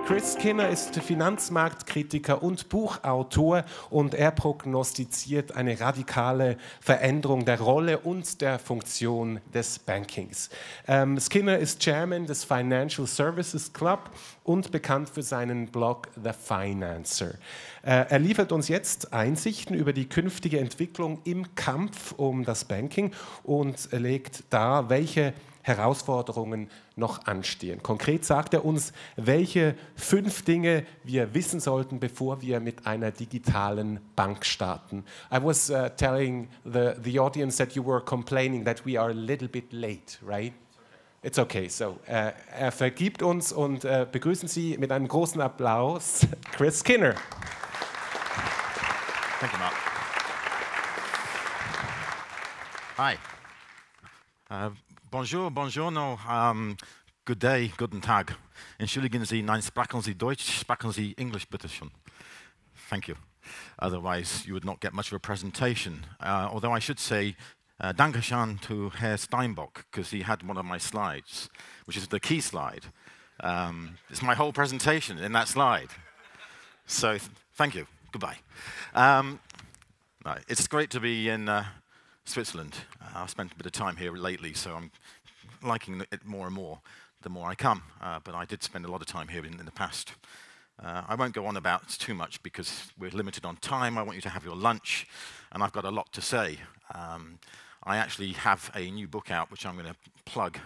Chris Skinner ist Finanzmarktkritiker und Buchautor und er prognostiziert eine radikale Veränderung der Rolle und der Funktion des Bankings. Skinner ist Chairman des Financial Services Club und bekannt für seinen Blog The Financer. Er liefert uns jetzt Einsichten über die künftige Entwicklung im Kampf um das Banking und legt dar, welche Herausforderungen noch anstehen. Konkret sagt er uns, welche 5 Dinge wir wissen sollten, bevor wir mit einer digitalen Bank starten. I was telling the audience that you were complaining that we are a little bit late, right? It's okay. So, er vergibt uns und begrüßen Sie mit einem großen Applaus Chris Skinner. Thank you, Mark. Hi. Bonjour, buongiorno, good day, guten Tag. Entschuldigen Sie, nein, sprechen Sie Deutsch, sprechen Sie English, bitte schön. Thank you. Otherwise, you would not get much of a presentation. Although I should say, Dankeschön to Herr Steinbock, because he had one of my slides, which is the key slide. It's my whole presentation in that slide. So, thank you. Goodbye. It's great to be in Switzerland. I've spent a bit of time here lately, so I'm liking it more and more the more I come. But I did spend a lot of time here in the past. I won't go on about too much because we're limited on time. I want you to have your lunch, and I've got a lot to say. I actually have a new book out, which I'm going to plug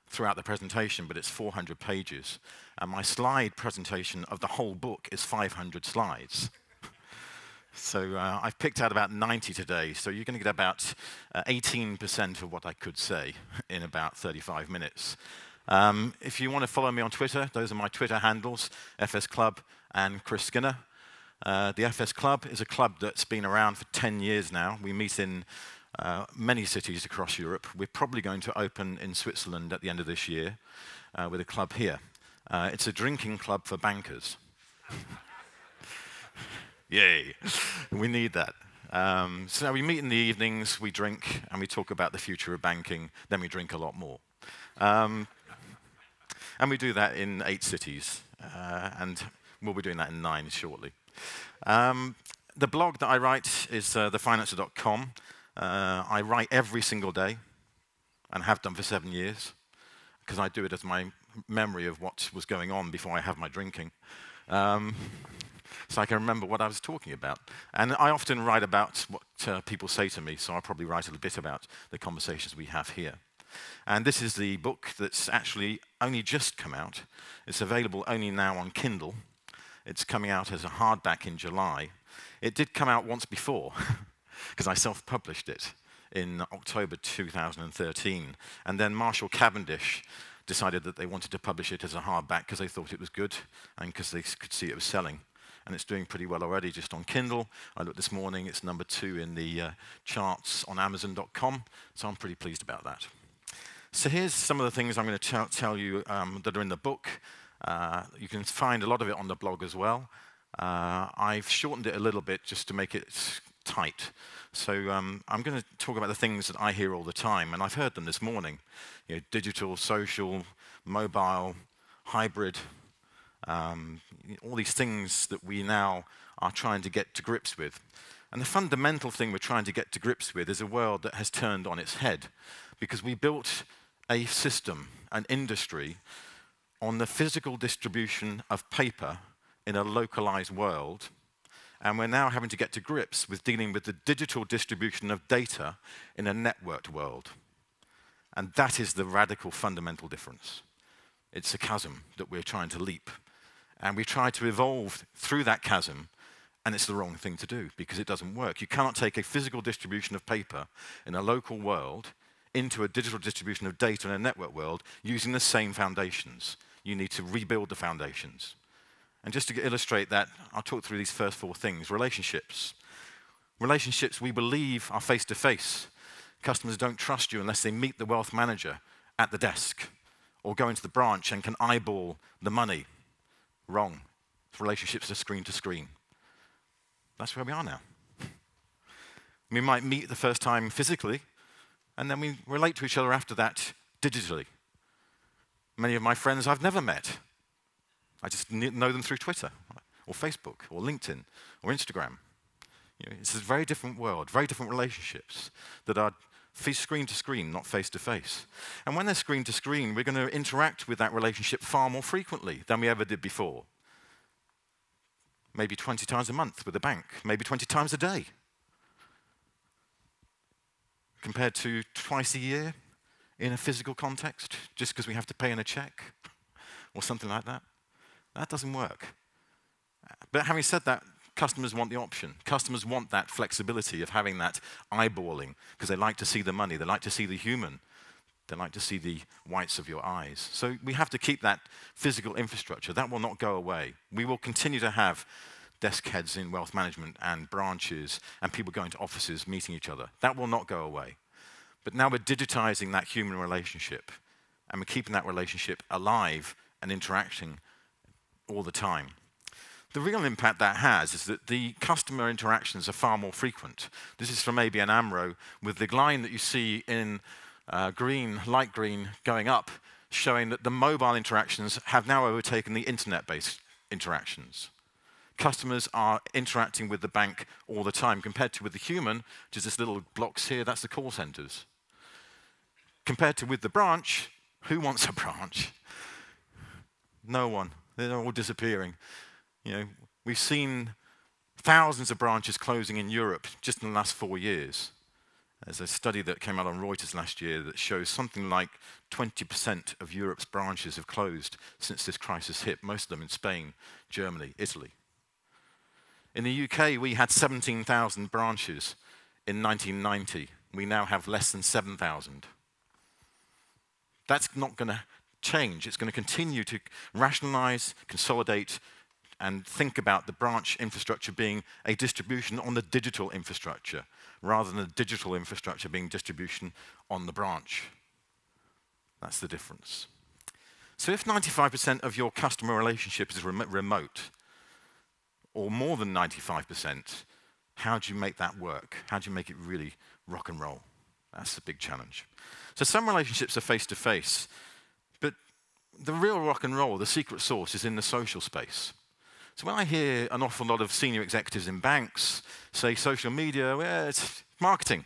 throughout the presentation, but it's 400 pages. And my slide presentation of the whole book is 500 slides. So I've picked out about 90 today, so you're going to get about 18% of what I could say in about 35 minutes. If you want to follow me on Twitter, those are my Twitter handles, FS Club and Chris Skinner. The FS Club is a club that's been around for 10 years now. We meet in many cities across Europe. We're probably going to open in Switzerland at the end of this year with a club here. It's a drinking club for bankers. Yay, we need that. So we meet in the evenings, we drink, and we talk about the future of banking, then we drink a lot more. And we do that in 8 cities, and we'll be doing that in 9 shortly. The blog that I write is thefinancer.com. I write every single day, and have done for 7 years, because I do it as my memory of what was going on before I have my drinking. So I can remember what I was talking about. And I often write about what people say to me, so I'll probably write a little bit about the conversations we have here. And this is the book that's actually only just come out. It's available only now on Kindle. It's coming out as a hardback in July. It did come out once before, because I self-published it in October 2013. And then Marshall Cavendish decided that they wanted to publish it as a hardback because they thought it was good and because they could see it was selling. And it's doing pretty well already just on Kindle. I looked this morning, it's number 2 in the charts on Amazon.com, so I'm pretty pleased about that. So here's some of the things I'm going to tell you that are in the book. You can find a lot of it on the blog as well. I've shortened it a little bit just to make it tight. So I'm going to talk about the things that I hear all the time, and I've heard them this morning. You know, digital, social, mobile, hybrid, all these things that we now are trying to get to grips with. And the fundamental thing we're trying to get to grips with is a world that has turned on its head, because we built a system, an industry, on the physical distribution of paper in a localized world, and we're now having to get to grips with dealing with the digital distribution of data in a networked world. And that is the radical fundamental difference. It's a chasm that we're trying to leap. And we try to evolve through that chasm, and it's the wrong thing to do because it doesn't work. You cannot take a physical distribution of paper in a local world into a digital distribution of data in a network world using the same foundations. You need to rebuild the foundations. And just to illustrate that, I'll talk through these first 4 things. Relationships. Relationships we believe are face-to-face. Customers don't trust you unless they meet the wealth manager at the desk or go into the branch and can eyeball the money. Wrong. Relationships are screen to screen. That's where we are now. We might meet the first time physically, and then we relate to each other after that digitally. Many of my friends I've never met. I just know them through Twitter, or Facebook, or LinkedIn, or Instagram. It's a very different world, very different relationships that are screen to screen, not face to face. And when they're screen to screen, we're going to interact with that relationship far more frequently than we ever did before. Maybe 20 times a month with a bank, maybe 20 times a day, compared to twice a year in a physical context, just because we have to pay in a check or something like that. That doesn't work. But having said that, customers want the option. Customers want that flexibility of having that eyeballing, because they like to see the money, they like to see the human, they like to see the whites of your eyes. So we have to keep that physical infrastructure. That will not go away. We will continue to have desk heads in wealth management and branches and people going to offices meeting each other. That will not go away. But now we're digitizing that human relationship, and we're keeping that relationship alive and interacting all the time. The real impact that has is that the customer interactions are far more frequent. This is from ABN AMRO, with the line that you see in green, light green, going up, showing that the mobile interactions have now overtaken the internet-based interactions. Customers are interacting with the bank all the time, compared to with the human, which is this little blocks here, that's the call centers. Compared to with the branch, who wants a branch? No one. They're all disappearing. We've seen thousands of branches closing in Europe just in the last 4 years. There's a study that came out on Reuters last year that shows something like 20% of Europe's branches have closed since this crisis hit, most of them in Spain, Germany, Italy. In the UK, we had 17,000 branches in 1990. We now have less than 7,000. That's not going to change. It's going to continue to rationalize, consolidate, and think about the branch infrastructure being a distribution on the digital infrastructure, rather than the digital infrastructure being distribution on the branch. That's the difference. So if 95% of your customer relationship is remote, or more than 95%, how do you make that work? How do you make it really rock and roll? That's the big challenge. So some relationships are face-to-face, but the real rock and roll, the secret sauce, is in the social space. So when I hear an awful lot of senior executives in banks say social media, well, it's marketing.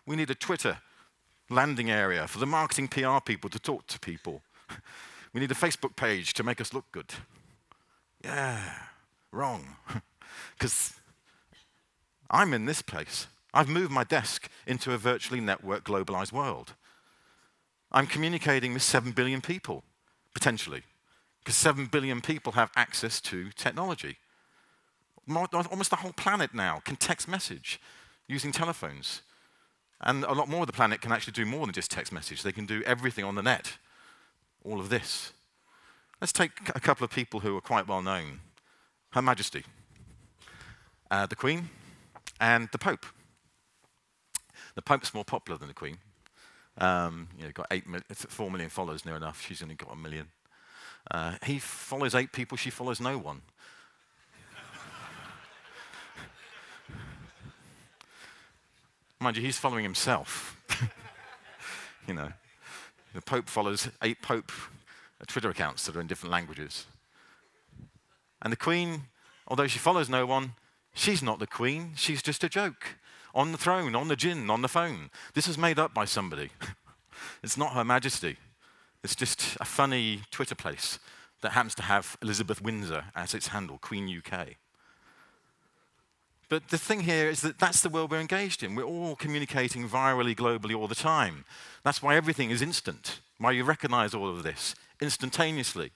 We need a Twitter landing area for the marketing PR people to talk to people. We need a Facebook page to make us look good. Yeah, wrong. Because I'm in this place. I've moved my desk into a virtually networked, globalized world. I'm communicating with 7 billion people, potentially. Because 7 billion people have access to technology. Almost the whole planet now can text message using telephones. And a lot more of the planet can actually do more than just text message. They can do everything on the net, all of this. Let's take a couple of people who are quite well known. Her Majesty, the Queen, and the Pope. The Pope's more popular than the Queen. Got 4 million followers near enough. She's only got 1 million. He follows 8 people, she follows no one. Mind you, he's following himself. The Pope follows 8 Pope Twitter accounts that are in different languages. And the Queen, although she follows no one, she's not the Queen, she's just a joke. On the throne, on the gin, on the phone. This is made up by somebody. It's not Her Majesty. It's just a funny Twitter place that happens to have Elizabeth Windsor as its handle, Queen UK. But the thing here is that that's the world we're engaged in. We're all communicating virally, globally, all the time. That's why everything is instant, why you recognize all of this instantaneously,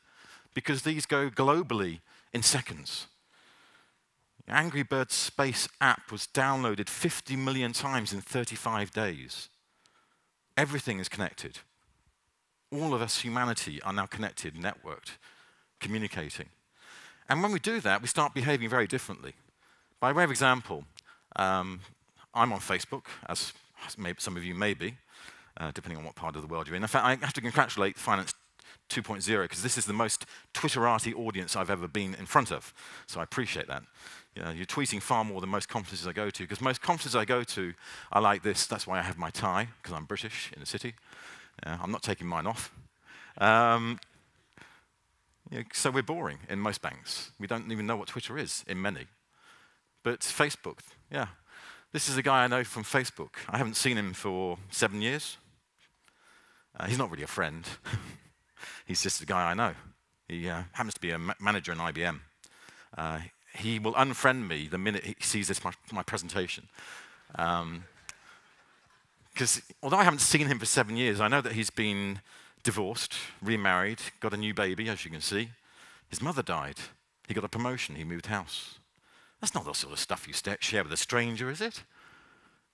because these go globally in seconds. Angry Birds Space app was downloaded 50 million times in 35 days. Everything is connected. All of us, humanity, are now connected, networked, communicating. And when we do that, we start behaving very differently. By way of example, I'm on Facebook, as maybe some of you may be, depending on what part of the world you're in. In fact, I have to congratulate Finance 2.0, because this is the most Twitterati audience I've ever been in front of. So I appreciate that. You're tweeting far more than most conferences I go to, because most conferences I go to are like this. That's why I have my tie, because I'm British in the city. I'm not taking mine off. So we're boring in most banks. We don't even know what Twitter is in many. But Facebook, yeah. This is a guy I know from Facebook. I haven't seen him for 7 years. He's not really a friend. He's just a guy I know. He happens to be a manager in IBM. He will unfriend me the minute he sees my presentation. Because although I haven't seen him for 7 years, I know that he's been divorced, remarried, got a new baby, as you can see. His mother died. He got a promotion. He moved house. That's not the sort of stuff you share with a stranger, is it?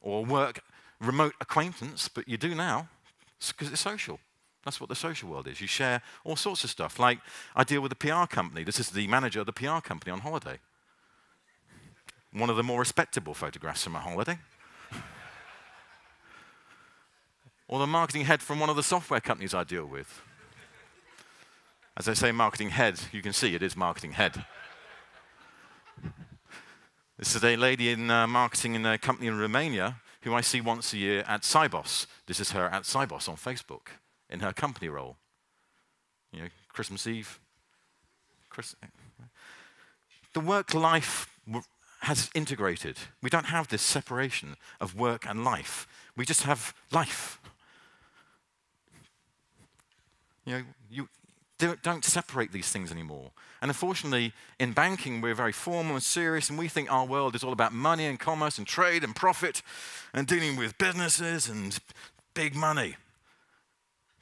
Or work, remote acquaintance, but you do now because it's social. That's what the social world is. You share all sorts of stuff. Like, I deal with a PR company. This is the manager of the PR company on holiday. One of the more respectable photographs from a holiday. Or the marketing head from one of the software companies I deal with. As I say marketing head, you can see it is marketing head. This is a lady in marketing in a company in Romania who I see once a year at Cybos. This is her at Cybos on Facebook in her company role. Christmas Eve. The work life has integrated. We don't have this separation of work and life. We just have life. You don't separate these things anymore. And unfortunately, in banking, we're very formal and serious, and we think our world is all about money and commerce and trade and profit and dealing with businesses and big money.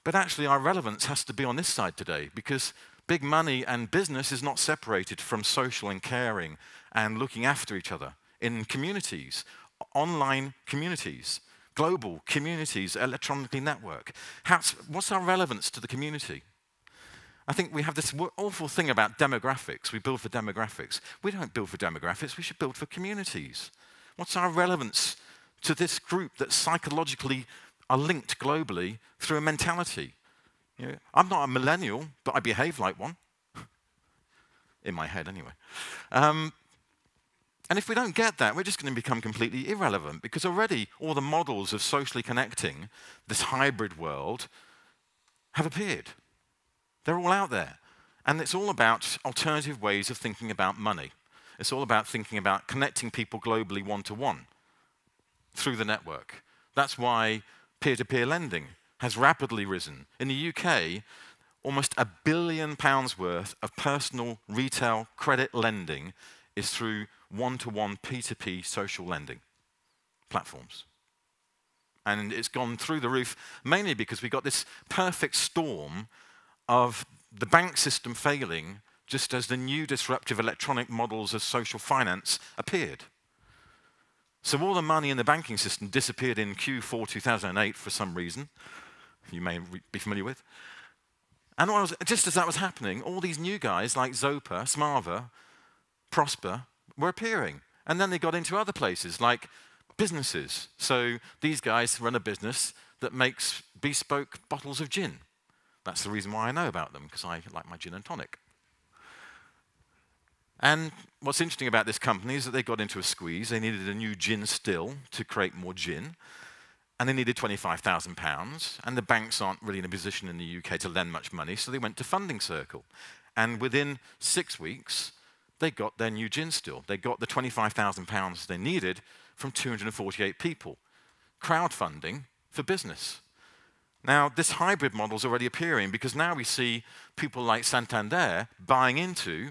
But actually, our relevance has to be on this side today, because big money and business is not separated from social and caring and looking after each other in communities, online communities, global communities, electronically network. What's our relevance to the community? I think we have this awful thing about demographics. We build for demographics. We don't build for demographics. We should build for communities. What's our relevance to this group that psychologically are linked globally through a mentality? I'm not a millennial, but I behave like one. In my head, anyway. And if we don't get that, we're just going to become completely irrelevant, because already all the models of socially connecting, this hybrid world, have appeared. They're all out there. And it's all about alternative ways of thinking about money. It's all about thinking about connecting people globally one-to-one through the network. That's why peer-to-peer lending has rapidly risen. In the UK, almost £1 billion worth of personal retail credit lending is through one-to-one P2P social lending platforms. And it's gone through the roof mainly because we got this perfect storm of the bank system failing just as the new disruptive electronic models of social finance appeared. So all the money in the banking system disappeared in Q4 2008 for some reason, you may be familiar with. And just as that was happening, all these new guys like Zopa, Smava, Prosper were appearing. And then they got into other places like businesses. So these guys run a business that makes bespoke bottles of gin. That's the reason why I know about them, because I like my gin and tonic. And what's interesting about this company is that they got into a squeeze. They needed a new gin still to create more gin. And they needed £25,000. And the banks aren't really in a position in the UK to lend much money, so they went to Funding Circle. And within 6 weeks, they got their new gin still. They got the £25,000 they needed from 248 people. Crowdfunding for business. Now, this hybrid model is already appearing because now we see people like Santander buying into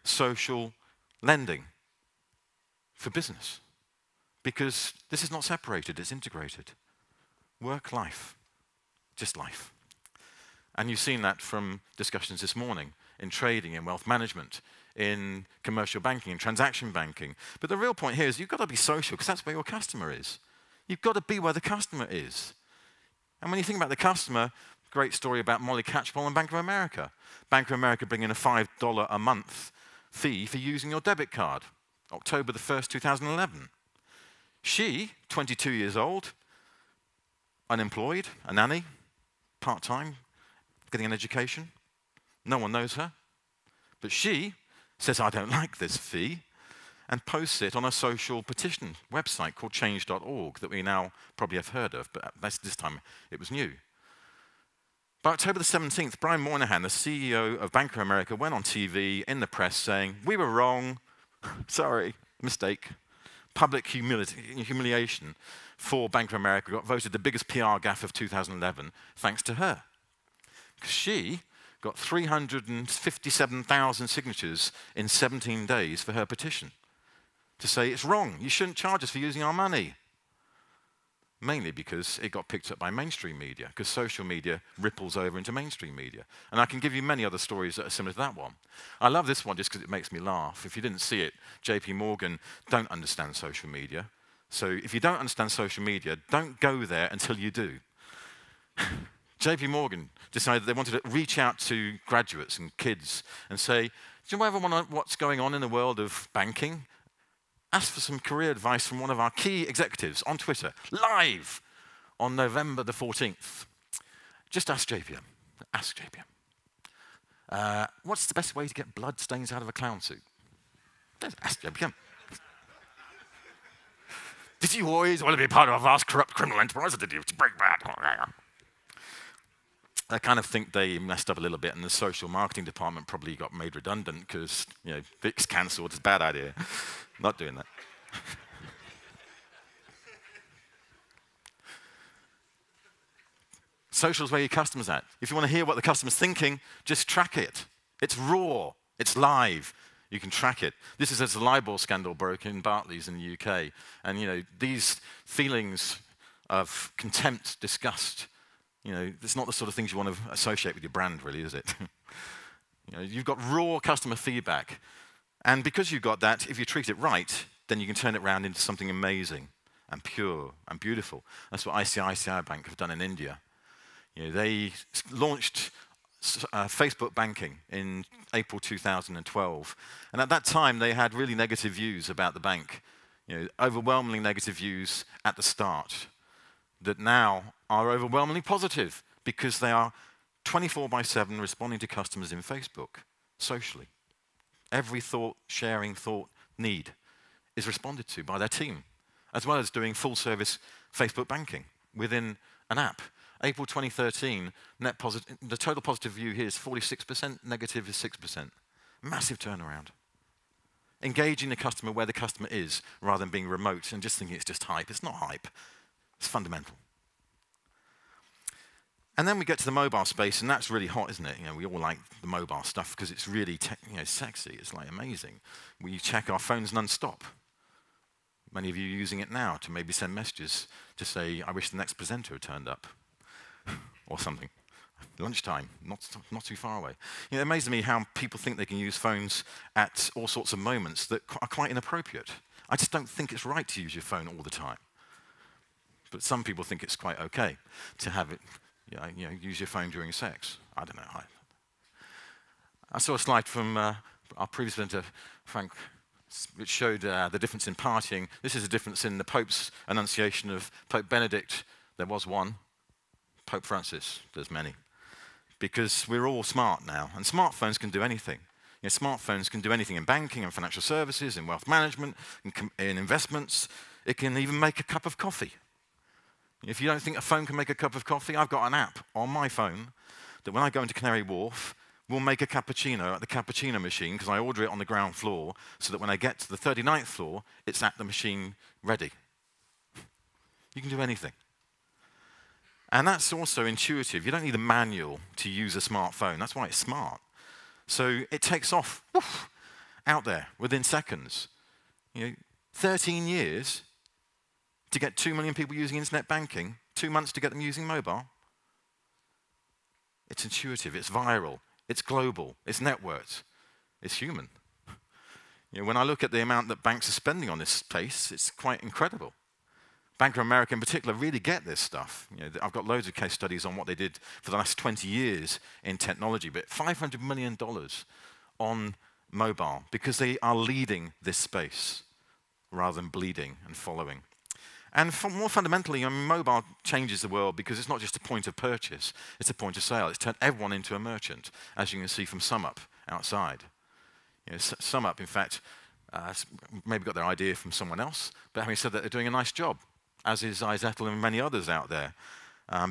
social lending for business. Because this is not separated, it's integrated. Work, life, just life. And you've seen that from discussions this morning in trading, in wealth management, in commercial banking, in transaction banking. But the real point here is you've got to be social because that's where your customer is. You've got to be where the customer is. And when you think about the customer, great story about Molly Catchpole and Bank of America. Bank of America bringing a $5 a month fee for using your debit card, October the 1st, 2011. She, 22 years old, unemployed, a nanny, part-time, getting an education. No one knows her. But she says, I don't like this fee, and posts it on a social petition website called change.org that we now probably have heard of, but this time it was new. By October the 17th, Brian Moynihan, the CEO of Bank of America, went on TV in the press saying, "We were wrong, sorry, mistake." Public humiliation for Bank of America got voted the biggest PR gaffe of 2011 thanks to her. Because she got 357,000 signatures in 17 days for her petition to say it's wrong, you shouldn't charge us for using our money. Mainly because it got picked up by mainstream media, because social media ripples over into mainstream media. And I can give you many other stories that are similar to that one. I love this one just because it makes me laugh. If you didn't see it, JP Morgan don't understand social media. So if you don't understand social media, don't go there until you do. JP Morgan decided they wanted to reach out to graduates and kids and say, do you ever want to know what's going on in the world of banking? Ask for some career advice from one of our key executives on Twitter, live on November the 14th. Just ask JPM. Ask JPM. What's the best way to get blood stains out of a clown suit? Just ask JPM. Did you always want to be part of a vast, corrupt criminal enterprise, or did you break bad? I kind of think they messed up a little bit, and the social marketing department probably got made redundant because, it's cancelled. It's a bad idea. Not doing that. Social's where your customers at. If you want to hear what the customer's thinking, just track it. It's raw. It's live. You can track it. This is as the LIBOR scandal broke in Barclays in the UK. And, these feelings of contempt, disgust, it's not the sort of things you want to associate with your brand, really, is it? You've got raw customer feedback. And because you've got that, if you treat it right, then you can turn it around into something amazing and pure and beautiful. That's what ICICI Bank have done in India. They launched Facebook banking in April 2012. And at that time, they had really negative views about the bank, overwhelmingly negative views at the start that now are overwhelmingly positive because they are 24/7 responding to customers in Facebook, socially. Every thought, sharing, thought, need is responded to by their team, as well as doing full-service Facebook banking within an app. April 2013, the total positive view here is 46%, negative is 6%. Massive turnaround. Engaging the customer where the customer is, rather than being remote and just thinking it's just hype. It's not hype. It's fundamental. And then we get to the mobile space, and that's really hot, isn't it? We all like the mobile stuff because it's really sexy. It's like amazing. We check our phones non-stop. Many of you are using it now to maybe send messages to say, I wish the next presenter had turned up, or something. Lunchtime, not too far away. It amazes me how people think they can use phones at all sorts of moments that are quite inappropriate. I just don't think it's right to use your phone all the time. But some people think it's quite okay to have it. Use your phone during sex. I don't know. I saw a slide from our previous presenter, Frank, which showed the difference in partying. This is a difference in the Pope's enunciation of Pope Benedict. There was one. Pope Francis, there's many. Because we're all smart now, and smartphones can do anything. Smartphones can do anything in banking and financial services, in wealth management, in investments. It can even make a cup of coffee. If you don't think a phone can make a cup of coffee, I've got an app on my phone that when I go into Canary Wharf, will make a cappuccino at the cappuccino machine because I order it on the ground floor so that when I get to the 39th floor, it's at the machine ready. You can do anything. And that's also intuitive. You don't need a manual to use a smartphone. That's why it's smart. So it takes off out there within seconds. 13 years to get 2 million people using internet banking, 2 months to get them using mobile. It's intuitive, it's viral, it's global, it's networked, it's human. When I look at the amount that banks are spending on this space, it's quite incredible. Bank of America in particular really get this stuff. I've got loads of case studies on what they did for the last 20 years in technology, but $500 million on mobile because they are leading this space rather than bleeding and following. And more fundamentally, mobile changes the world because it's not just a point of purchase, it's a point of sale. It's turned everyone into a merchant, as you can see from SumUp outside. SumUp, in fact, maybe got their idea from someone else, but having said that, they're doing a nice job, as is iZettle and many others out there.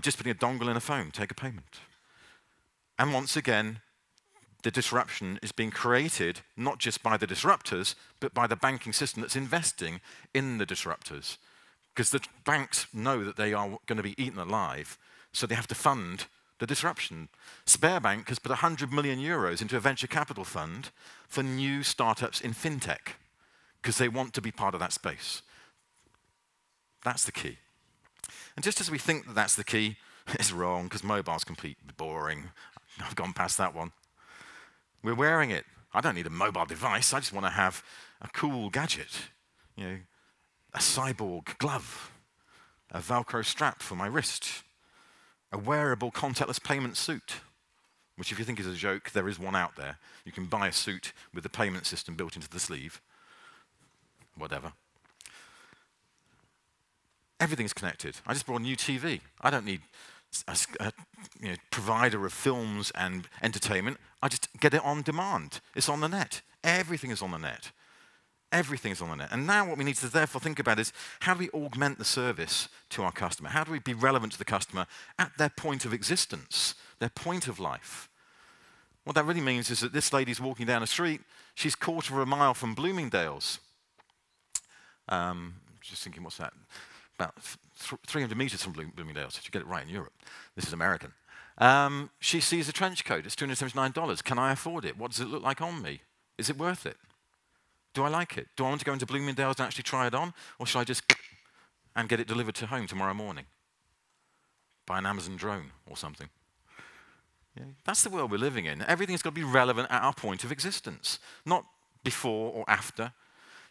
Just putting a dongle in a phone, take a payment. And once again, the disruption is being created not just by the disruptors, but by the banking system that's investing in the disruptors. Because the banks know that they are going to be eaten alive, so they have to fund the disruption. Sberbank has put 100 million euros into a venture capital fund for new startups in fintech, because they want to be part of that space. That's the key. And just as we think that that's the key, it's wrong, because mobile's completely boring. I've gone past that one. We're wearing it. I don't need a mobile device. I just want to have a cool gadget. You know, a cyborg glove, a Velcro strap for my wrist, a wearable contactless payment suit, which if you think is a joke, there is one out there. You can buy a suit with the payment system built into the sleeve. Whatever. Everything's connected. I just bought a new TV. I don't need a provider of films and entertainment. I just get it on demand. It's on the net. Everything is on the net. Everything is on the net. And now what we need to therefore think about is how do we augment the service to our customer? How do we be relevant to the customer at their point of existence, their point of life? What that really means is that this lady's walking down a street. She's quarter of a mile from Bloomingdale's. Just thinking, what's that? About 300 meters from Bloomingdale's, if you get it right in Europe. This is American. She sees a trench coat. It's $279. Can I afford it? What does it look like on me? Is it worth it? Do I like it? Do I want to go into Bloomingdale's and actually try it on? Or should I just and get it delivered to home tomorrow morning? By an Amazon drone or something. Yeah, that's the world we're living in. Everything's got to be relevant at our point of existence, not before or after.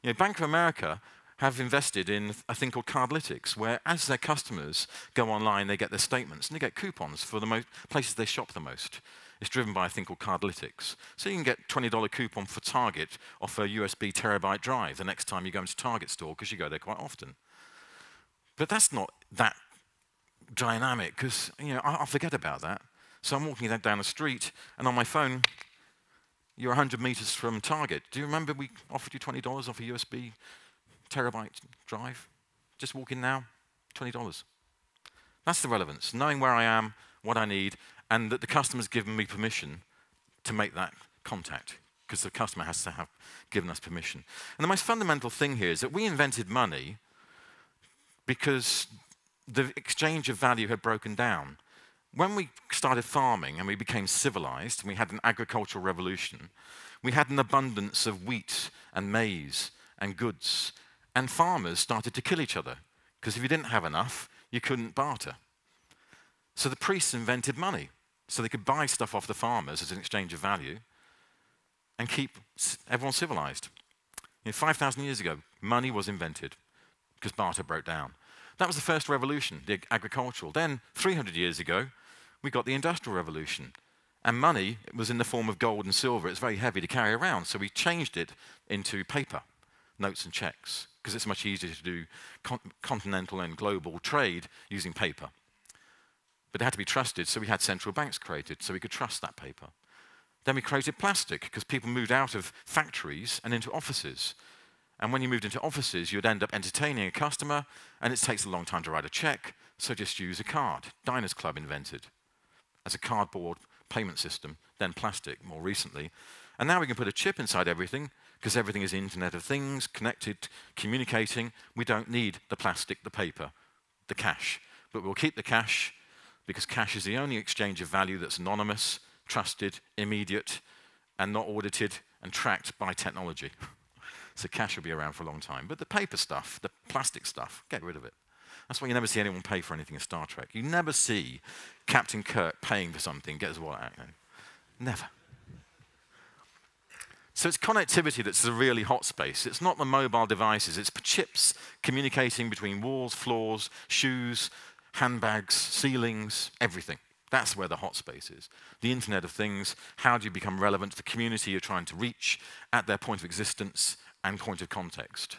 You know, Bank of America have invested in a thing called Cardlytics, where as their customers go online, they get their statements, and they get coupons for the places they shop the most. It's driven by a thing called Cardlytics. So you can get $20 coupon for Target off a USB terabyte drive the next time you go into Target store, because you go there quite often. But that's not that dynamic, because I'll forget about that. So I'm walking down the street, and on my phone, you're 100 meters from Target. Do you remember we offered you $20 off a USB terabyte drive? Just walk in now, $20. That's the relevance, knowing where I am, what I need, and that the customer's given me permission to make that contact, because the customer has to have given us permission. And the most fundamental thing here is that we invented money because the exchange of value had broken down. When we started farming and we became civilized, and we had an agricultural revolution, we had an abundance of wheat and maize and goods, and farmers started to kill each other, because if you didn't have enough, you couldn't barter. So the priests invented money, so they could buy stuff off the farmers as an exchange of value and keep everyone civilized. 5,000 years ago, money was invented because barter broke down. That was the first revolution, the agricultural. Then, 300 years ago, we got the Industrial Revolution. And money was in the form of gold and silver. It's very heavy to carry around, so we changed it into paper, notes and checks, because it's much easier to do continental and global trade using paper. But it had to be trusted, so we had central banks created, so we could trust that paper. Then we created plastic, because people moved out of factories and into offices. And when you moved into offices, you'd end up entertaining a customer, and it takes a long time to write a check, so just use a card. Diners Club invented as a cardboard payment system, then plastic more recently. And now we can put a chip inside everything, because everything is Internet of Things, connected, communicating. We don't need the plastic, the paper, the cash. But we'll keep the cash, because cash is the only exchange of value that's anonymous, trusted, immediate, and not audited and tracked by technology. So cash will be around for a long time. But the paper stuff, the plastic stuff, get rid of it. That's why you never see anyone pay for anything in Star Trek. You never see Captain Kirk paying for something, get his wallet out. Never. So it's connectivity that's the really hot space. It's not the mobile devices. It's chips communicating between walls, floors, shoes, handbags, ceilings, everything. That's where the hot space is. The Internet of Things. How do you become relevant to the community you're trying to reach at their point of existence and point of context?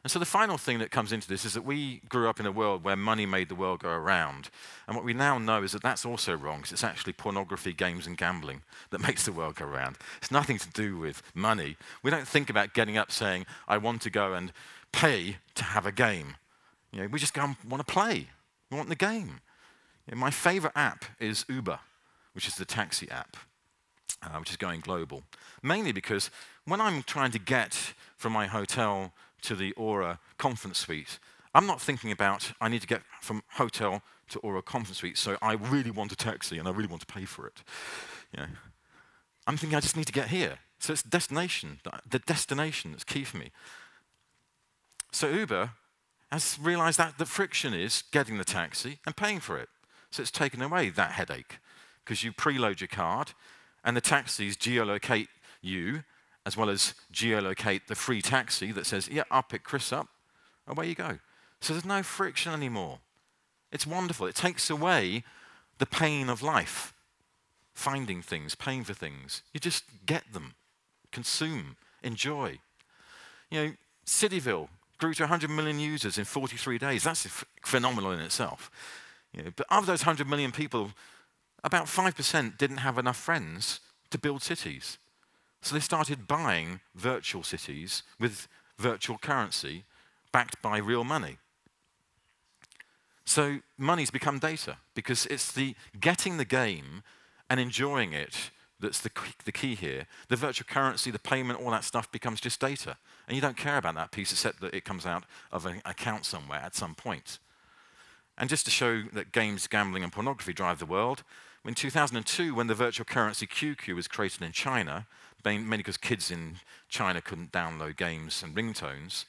And so the final thing that comes into this is that we grew up in a world where money made the world go around. And what we now know is that that's also wrong, because it's actually pornography, games, and gambling that makes the world go around. It's nothing to do with money. We don't think about getting up saying, I want to go and pay to have a game. We just go and want to play. We want the game. My favorite app is Uber, which is the taxi app, which is going global. Mainly because when I'm trying to get from my hotel to the Aura conference suite, I'm not thinking about, I need to get from hotel to Aura conference suite, so I really want a taxi and I really want to pay for it. You know, I'm thinking I just need to get here. So it's the destination that's key for me. So Uber has realized that the friction is getting the taxi and paying for it. So it's taken away that headache, because you preload your card and the taxis geolocate you, as well as geolocate the free taxi that says, yeah, I'll pick Chris up, away you go. So there's no friction anymore. It's wonderful. It takes away the pain of life, finding things, paying for things. You just get them, consume, enjoy. You know, Cityville grew to 100 million users in 43 days. That's phenomenal in itself. You know, but of those 100 million people, about 5% didn't have enough friends to build cities. So they started buying virtual cities with virtual currency backed by real money. So money's become data, because it's the getting the game and enjoying it that's the key here. The virtual currency, the payment, all that stuff becomes just data. And you don't care about that piece except that it comes out of an account somewhere at some point. And just to show that games, gambling, and pornography drive the world, in 2002, when the virtual currency QQ was created in China, mainly because kids in China couldn't download games and ringtones,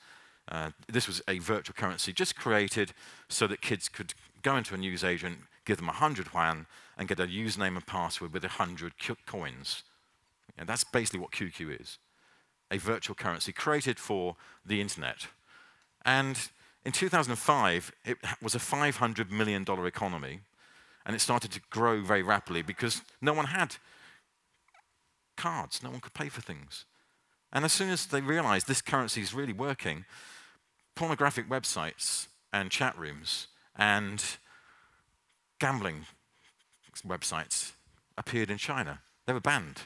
this was a virtual currency just created so that kids could go into a newsagent, give them 100 yuan, and get a username and password with 100 coins. And that's basically what QQ is, a virtual currency created for the internet. And in 2005, it was a $500 million economy, and it started to grow very rapidly because no one had cards, no one could pay for things. And as soon as they realized this currency is really working, pornographic websites and chat rooms and gambling websites appeared in China. They were banned.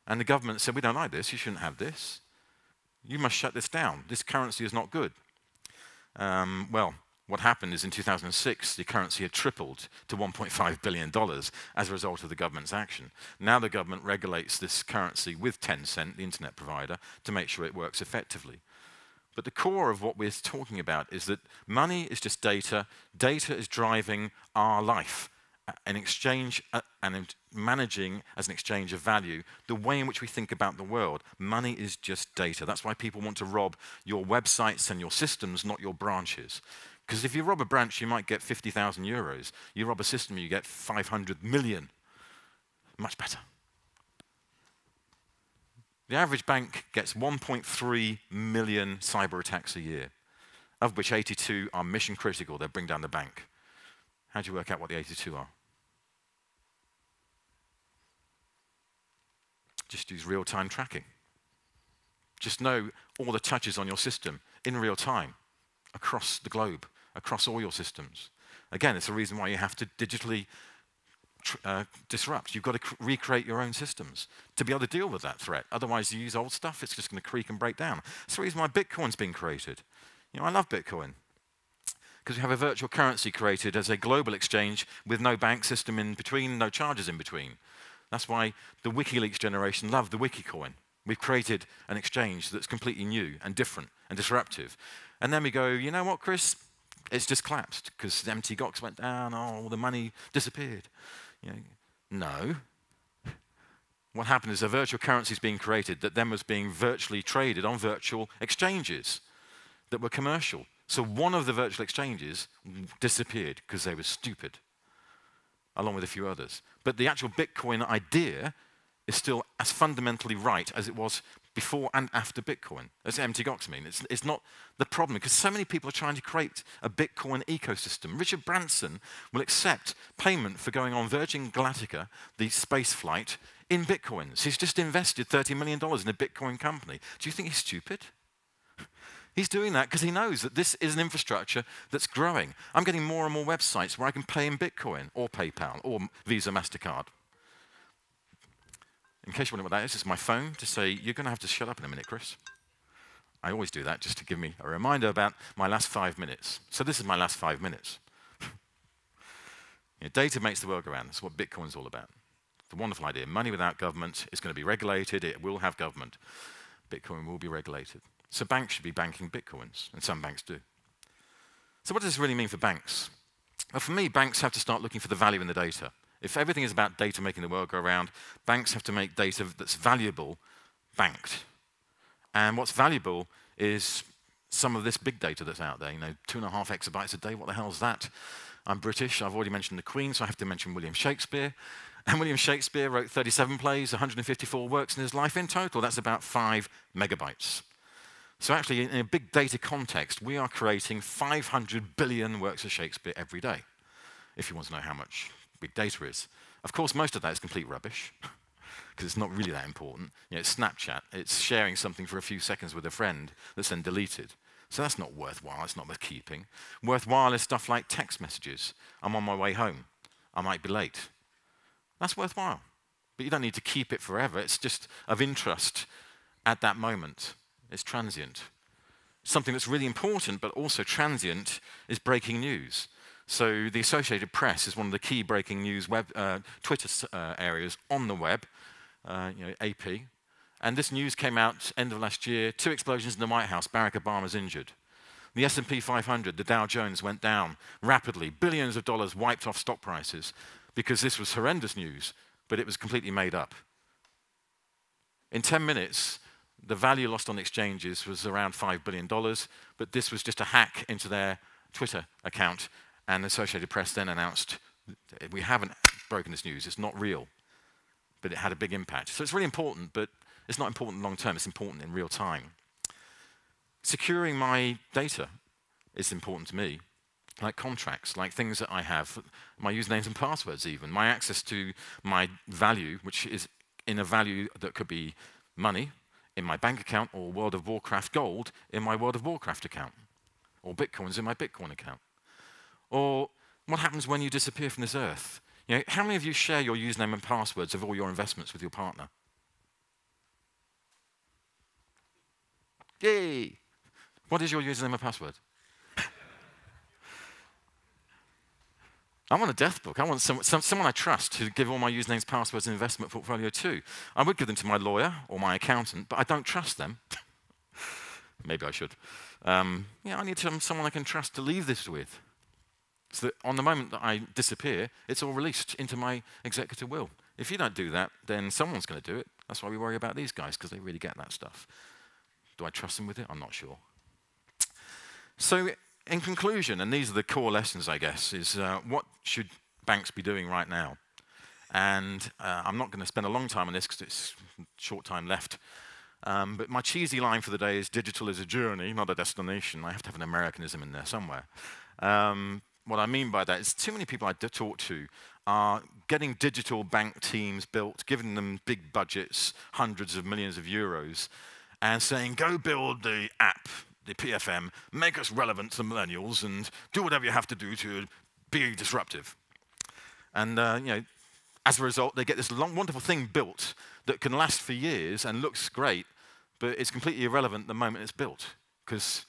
And the government said, we don't like this, you shouldn't have this. You must shut this down. This currency is not good. Well, what happened is in 2006, the currency had tripled to $1.5 billion as a result of the government's action. Now the government regulates this currency with Tencent, the internet provider, to make sure it works effectively. But the core of what we're talking about is that money is just data. Data is driving our life. An exchange and managing as an exchange of value, the way in which we think about the world. Money is just data. That's why people want to rob your websites and your systems, not your branches. Because if you rob a branch, you might get 50,000 euros. You rob a system, you get 500 million. Much better. The average bank gets 1.3 million cyber attacks a year, of which 82 are mission critical. They bring down the bank. How do you work out what the 82 are? Just use real-time tracking. Just know all the touches on your system in real time, across the globe, across all your systems. Again, it's the reason why you have to digitally disrupt. You've got to recreate your own systems to be able to deal with that threat. Otherwise, you use old stuff, it's just going to creak and break down. That's the reason why Bitcoin's been created. You know, I love Bitcoin, because we have a virtual currency created as a global exchange with no bank system in between, no charges in between. That's why the WikiLeaks generation loved the Wikicoin. We've created an exchange that's completely new and different and disruptive. And then we go, you know what, Chris? It's just collapsed because the MT Gox went down, all the money disappeared. You know, no. What happened is a virtual currency is being created that then was being virtually traded on virtual exchanges that were commercial. So one of the virtual exchanges disappeared because they were stupid, along with a few others. But the actual Bitcoin idea is still as fundamentally right as it was before and after Bitcoin. That's MT Gox mean. It's not the problem, because so many people are trying to create a Bitcoin ecosystem. Richard Branson will accept payment for going on Virgin Galactica, the space flight, in Bitcoins. He's just invested $30 million in a Bitcoin company. Do you think he's stupid? He's doing that because he knows that this is an infrastructure that's growing. I'm getting more and more websites where I can pay in Bitcoin or PayPal or Visa, MasterCard. In case you wonder what that is, it's my phone to say, you're going to have to shut up in a minute, Chris. I always do that just to give me a reminder about my last 5 minutes. So this is my last 5 minutes. You know, data makes the world go round. That's what Bitcoin's all about. The wonderful idea. Money without government is going to be regulated. It will have government. Bitcoin will be regulated. So banks should be banking Bitcoins, and some banks do. So what does this really mean for banks? Well, for me, banks have to start looking for the value in the data. If everything is about data making the world go around, banks have to make data that's valuable banked. And what's valuable is some of this big data that's out there, 2.5 exabytes a day, what the hell is that? I'm British, I've already mentioned the Queen, so I have to mention William Shakespeare. And William Shakespeare wrote 37 plays, 154 works in his life in total. That's about 5 megabytes. So actually, in a big data context, we are creating 500 billion works of Shakespeare every day, if you want to know how much big data is. Of course, most of that is complete rubbish, because it's not really that important. It's Snapchat. It's sharing something for a few seconds with a friend that's then deleted. So that's not worthwhile. It's not worth keeping. Worthwhile is stuff like text messages. I'm on my way home. I might be late. That's worthwhile. But you don't need to keep it forever. It's just of interest at that moment. It's transient. Something that's really important but also transient is breaking news. So the Associated Press is one of the key breaking news Twitter areas on the web, AP. And this news came out end of last year, 2 explosions in the White House, Barack Obama's injured. The S&P 500, the Dow Jones, went down rapidly. Billions of dollars wiped off stock prices because this was horrendous news, but it was completely made up. In 10 minutes, the value lost on exchanges was around $5 billion, but this was just a hack into their Twitter account, and the Associated Press then announced, we haven't broken this news, it's not real, but it had a big impact. So it's really important, but it's not important long term, it's important in real time. Securing my data is important to me, like contracts, like things that I have, my usernames and passwords even, my access to my value, which is in a value that could be money, in my bank account, or World of Warcraft gold in my World of Warcraft account, or Bitcoins in my Bitcoin account. Or what happens when you disappear from this earth? How many of you share your username and passwords of all your investments with your partner? Yay! What is your username and password? I want a death book. I want someone I trust to give all my usernames, passwords, and investment portfolio to. I would give them to my lawyer or my accountant, but I don't trust them. Maybe I should. I need someone I can trust to leave this with. So that on the moment that I disappear, it's all released into my executive will. If you don't do that, then someone's going to do it. That's why we worry about these guys, because they really get that stuff. Do I trust them with it? I'm not sure. So in conclusion, and these are the core lessons, I guess, is what should banks be doing right now? And I'm not going to spend a long time on this because it's short time left. But my cheesy line for the day is digital is a journey, not a destination. I have to have an Americanism in there somewhere. What I mean by that is too many people I talk to are getting digital bank teams built, giving them big budgets, hundreds of millions of euros, and saying, go build the app, the PFM, make us relevant to millennials, and do whatever you have to do to be disruptive. And as a result, they get this wonderful thing built that can last for years and looks great, but it's completely irrelevant the moment it's built, because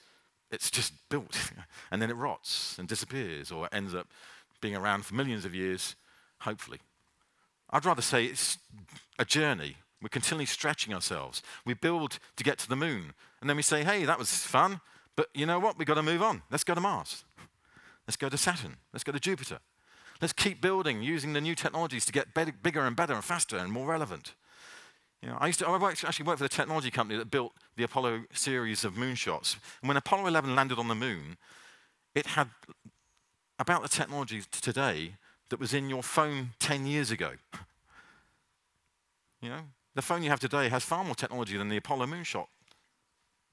it's just built, and then it rots and disappears, or ends up being around for millions of years, hopefully. I'd rather say it's a journey. We're continually stretching ourselves. We build to get to the moon, and then we say, hey, that was fun, but you know what? We've got to move on. Let's go to Mars. Let's go to Saturn. Let's go to Jupiter. Let's keep building, using the new technologies to get bigger and better and faster and more relevant. I actually worked for the technology company that built the Apollo series of moonshots. And when Apollo 11 landed on the moon, it had about the technology today that was in your phone 10 years ago. The phone you have today has far more technology than the Apollo moonshot.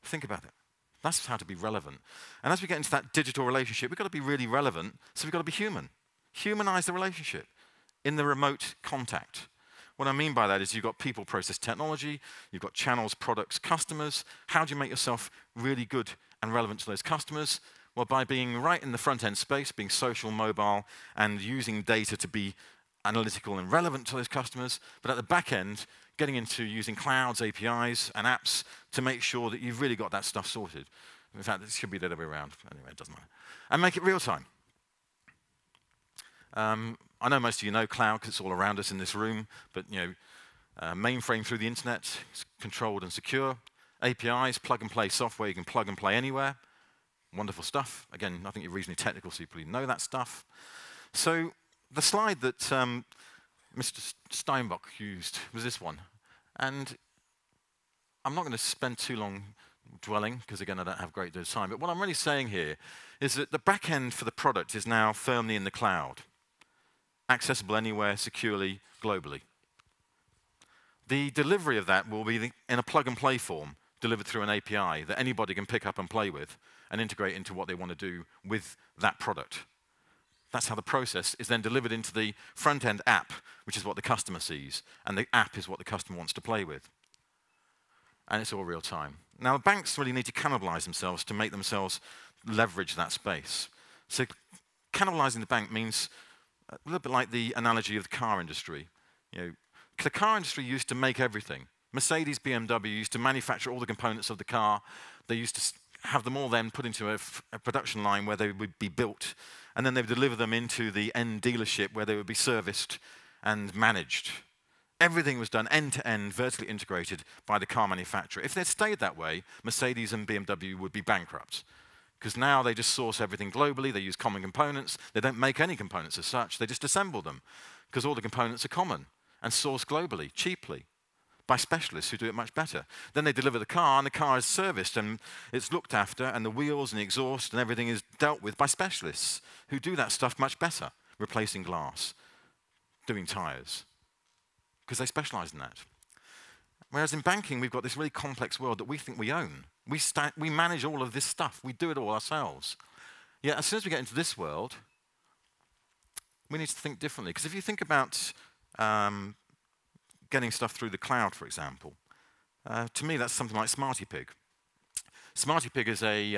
Think about it. That's how to be relevant. And as we get into that digital relationship, we've got to be really relevant, so we've got to be human. Humanize the relationship in the remote contact. What I mean by that is you've got people, process, technology, you've got channels, products, customers. How do you make yourself really good and relevant to those customers? Well, by being right in the front-end space, being social, mobile, and using data to be analytical and relevant to those customers, but at the back end, getting into using clouds, APIs, and apps to make sure that you've really got that stuff sorted. In fact, it should be the other way around. Anyway, it doesn't matter. And make it real time. I know most of you know cloud because it's all around us in this room, but mainframe through the internet, it's controlled and secure. APIs, plug-and-play software, you can plug and play anywhere. Wonderful stuff. Again, I think you're reasonably technical, so you probably know that stuff. So the slide that Mr. Steinbach used was this one. And I'm not going to spend too long dwelling, because again, I don't have a great deal of time. But what I'm really saying here is that the back end for the product is now firmly in the cloud, accessible anywhere, securely, globally. The delivery of that will be in a plug-and-play form, delivered through an API that anybody can pick up and play with and integrate into what they want to do with that product. That's how the process is then delivered into the front-end app, which is what the customer sees, and the app is what the customer wants to play with. And it's all real time. Now, banks really need to cannibalize themselves to make themselves leverage that space. So cannibalizing the bank means a little bit like the analogy of the car industry. The car industry used to make everything. Mercedes, BMW used to manufacture all the components of the car. They used to have them all then put into a production line where they would be built, and then they would deliver them into the end dealership where they would be serviced and managed. Everything was done end-to-end, vertically integrated by the car manufacturer. If they'd stayed that way, Mercedes and BMW would be bankrupt, because now they just source everything globally. They use common components. They don't make any components as such. They just assemble them, because all the components are common and sourced globally, cheaply, by specialists who do it much better. Then they deliver the car, and the car is serviced, and it's looked after, and the wheels and the exhaust and everything is dealt with by specialists who do that stuff much better, replacing glass, doing tires, because they specialize in that. Whereas in banking, we've got this really complex world that we think we own. We manage all of this stuff. We do it all ourselves. Yet as soon as we get into this world, we need to think differently. Because if you think about getting stuff through the cloud, for example, to me that's something like SmartyPig. SmartyPig is a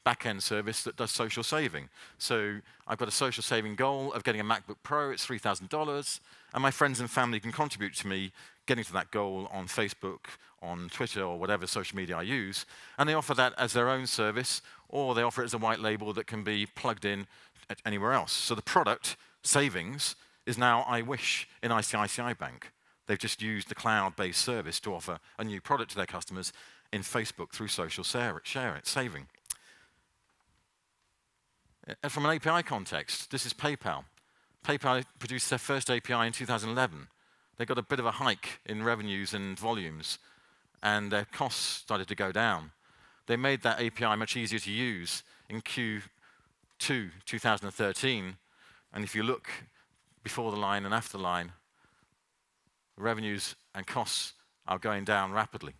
back-end service that does social saving. So I've got a social saving goal of getting a MacBook Pro. It's $3,000. And my friends and family can contribute to me getting to that goal on Facebook, on Twitter, or whatever social media I use. And they offer that as their own service, or they offer it as a white label that can be plugged in anywhere else. So the product, savings, is now iWish in ICICI Bank. They've just used the cloud-based service to offer a new product to their customers in Facebook through social saving. And from an API context, this is PayPal. PayPal produced their first API in 2011. They got a bit of a hike in revenues and volumes, and their costs started to go down. They made that API much easier to use in Q2 2013, and if you look before the line and after the line, revenues and costs are going down rapidly.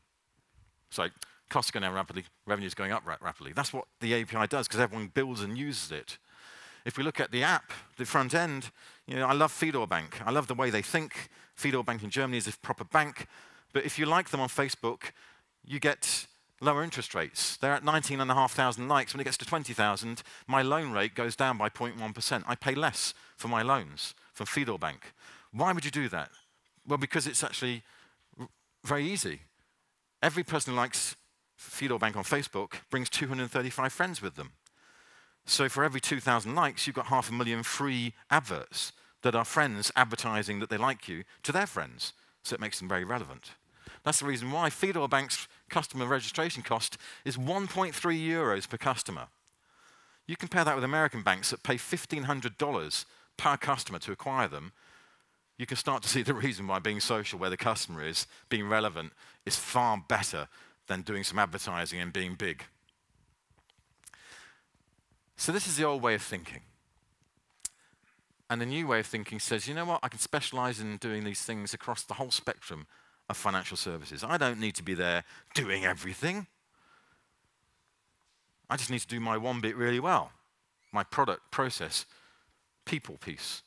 So costs going down rapidly, revenues going up rapidly. That's what the API does, because everyone builds and uses it. If we look at the app, the front end, I love Fidor Bank. I love the way they think. Fidor Bank in Germany is a proper bank. But if you like them on Facebook, you get lower interest rates. They're at 19,500 likes. When it gets to 20,000, my loan rate goes down by 0.1%. I pay less for my loans from Fidor Bank. Why would you do that? Well, because it's actually very easy. Every person who likes Fidor Bank on Facebook brings 235 friends with them. So for every 2,000 likes, you've got 500,000 free adverts that are friends advertising that they like you to their friends. So it makes them very relevant. That's the reason why Fidor Bank's customer registration cost is 1.3 euros per customer. You compare that with American banks that pay $1,500 per customer to acquire them, you can start to see the reason why being social where the customer is, being relevant, is far better than doing some advertising and being big. So this is the old way of thinking. And the new way of thinking says, you know what, I can specialize in doing these things across the whole spectrum of financial services. I don't need to be there doing everything. I just need to do my one bit really well. My product, process, people piece.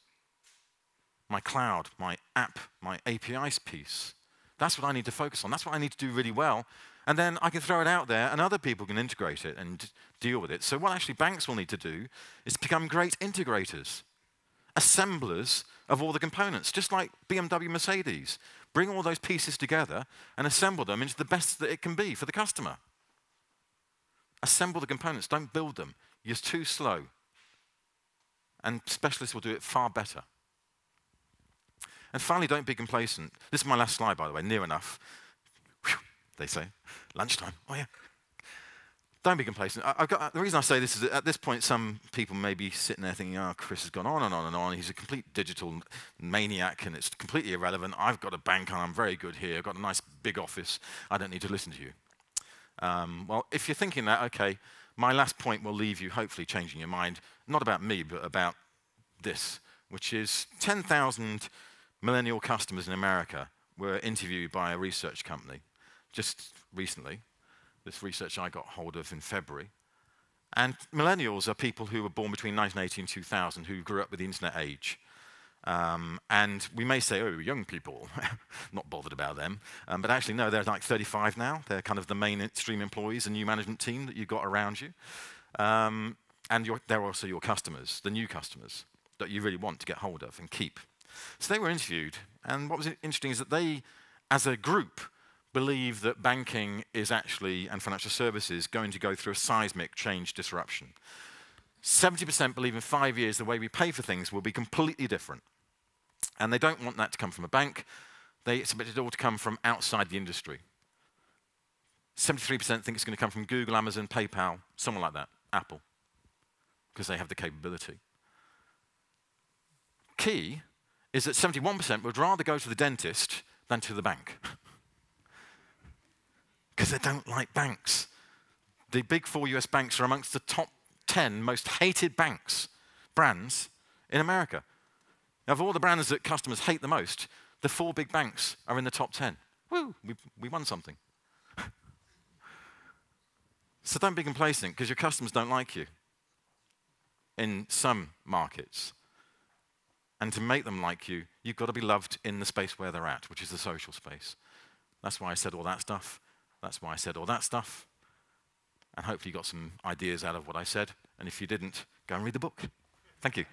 My cloud, my app, my APIs piece. That's what I need to focus on. That's what I need to do really well. And then I can throw it out there and other people can integrate it and deal with it. So what actually banks will need to do is become great integrators, assemblers of all the components, just like BMW, Mercedes. Bring all those pieces together and assemble them into the best that it can be for the customer. Assemble the components, don't build them. You're too slow. and specialists will do it far better. And finally, don't be complacent. This is my last slide, by the way, near enough. Whew, they say. Lunchtime. Oh, yeah. Don't be complacent. The reason I say this is that at this point, some people may be sitting there thinking, oh, Chris has gone on and on and on. He's a complete digital maniac, and it's completely irrelevant. I've got a bank, and I'm very good here. I've got a nice big office. I don't need to listen to you. Well, if you're thinking that, okay, my last point will leave you hopefully changing your mind, not about me, but about this, which is 10,000 millennial customers in America were interviewed by a research company just recently. This research I got hold of in February. And millennials are people who were born between 1980 and 2000, who grew up with the internet age. And we may say, oh, young people, not bothered about them. But actually, no, they're like 35 now. They're kind of the mainstream employees, the new management team that you've got around you. And they're also your customers, the new customers that you really want to get hold of and keep. So they were interviewed. And what was interesting is that they, as a group, believe that banking is actually, and financial services, going to go through a seismic change disruption. 70% believe in 5 years the way we pay for things will be completely different. And they don't want that to come from a bank. They expect it all to come from outside the industry. 73% think it's going to come from Google, Amazon, PayPal, someone like that, Apple, because they have the capability. Key is that 71% would rather go to the dentist than to the bank. Because they don't like banks. The big 4 US banks are amongst the top 10 most hated brands in America. Now, of all the brands that customers hate the most, the 4 big banks are in the top 10. Woo, we won something. So don't be complacent, because your customers don't like you in some markets. And to make them like you, you've got to be loved in the space where they're at, which is the social space. That's why I said all that stuff. That's why I said all that stuff. And hopefully you got some ideas out of what I said. And if you didn't, go and read the book. Thank you.